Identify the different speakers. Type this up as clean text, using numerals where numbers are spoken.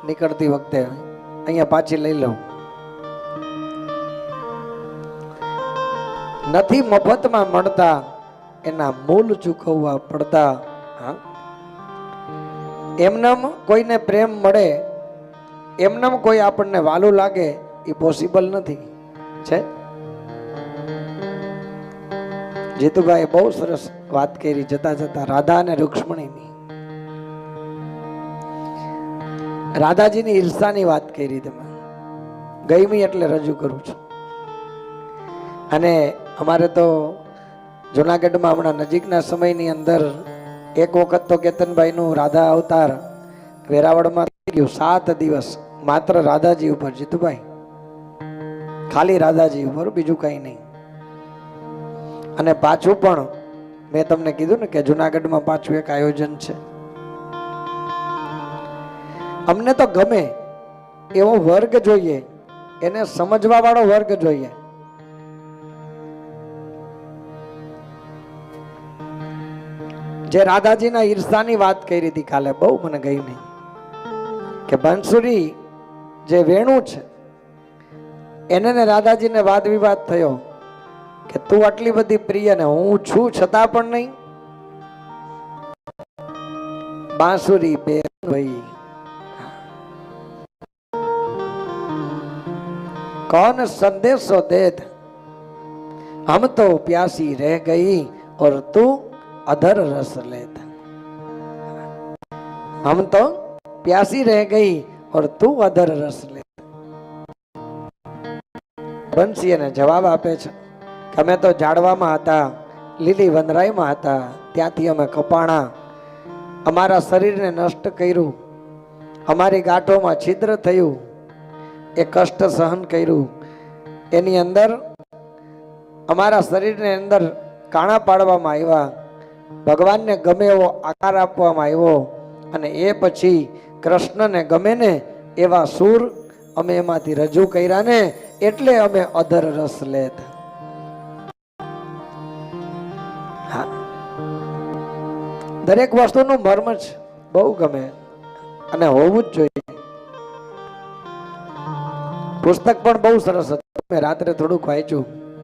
Speaker 1: નીકળતી વખતે અહીંયા પાછી લઈ લઉં. નથી મફતમાં મળતા, એના મૂલ ચૂકવવા પડતા. હા, એમનામ કોઈને પ્રેમ મળે, એમનામ કોઈ આપણને વાલું લાગે એ પોસિબલ નથી. છે જીતુભાઈ બહુ સરસ વાત કરી જતા જતા રાધા અને રૂક્ષ્મણીની. રાધાજીની ઈર્ષાની વાત કરી તમે, ગઈમી એટલે રજૂ કરું છું. અને અમારે તો જુનાગઢમાં હમણાં નજીકના સમયની અંદર એક વખત તો કેતનભાઈનું રાધા અવતાર વેરાવળમાં થઈ ગયું. 7 દિવસ માત્ર રાધાજી ઉપર. જીતુભાઈ ખાલી રાધાજી ઉપર, બીજું કઈ નહીં. અને પાછું પણ મેં તમને કીધું ને કે જુનાગઢમાં પાછું એક આયોજન છે. અમને તો ગમે એવો વર્ગ જોઈએ, એને સમજવા વાળો વર્ગ જોઈએ. જે રાધાજીના ઈર્ષાની વાત કરી હતી કાલે, બહુ મને ગઈ નહીં કે બંસુરી જે વેણુ છે એને ને રાધાજીને વાદ વિવાદ થયો કે તું આટલી બધી પ્રિય ને હું છું છતાં પણ નહીં. બાંસુરી બે ભાઈ कौन संदेशो देत, हम तो प्यासी रह गई और तू अधर रस लेत. हम तो प्यासी रह गई और तू अधर रस लेत. બંસી એને જવાબ આપે છે કે અમે તો ઝાડવામાં હતા, લીલી વનરાઈમાં હતા, ત્યાંથી અમે કપાણા, અમારા શરીરને નષ્ટ કર્યું, અમારી ગાંઠોમાં છિદ્ર થયું, એ કષ્ટ સહન કર્યું, એની અંદર અમારા શરીરને અંદર કાણા પાડવામાં આવ્યા, ભગવાનને ગમે એવો આકાર આપવામાં આવ્યો, અને એ પછી કૃષ્ણને ગમે ને એવા સૂર અમે એમાંથી રજૂ કર્યા ને એટલે અમે અધર રસ લેત. હા, દરેક વસ્તુનું મર્મ છે, બહુ ગમે અને હોવું જ જોઈએ. પુસ્તક પણ બહુ સરસ હતું, મેં રાત્રે થોડુંક વાંચ્યું.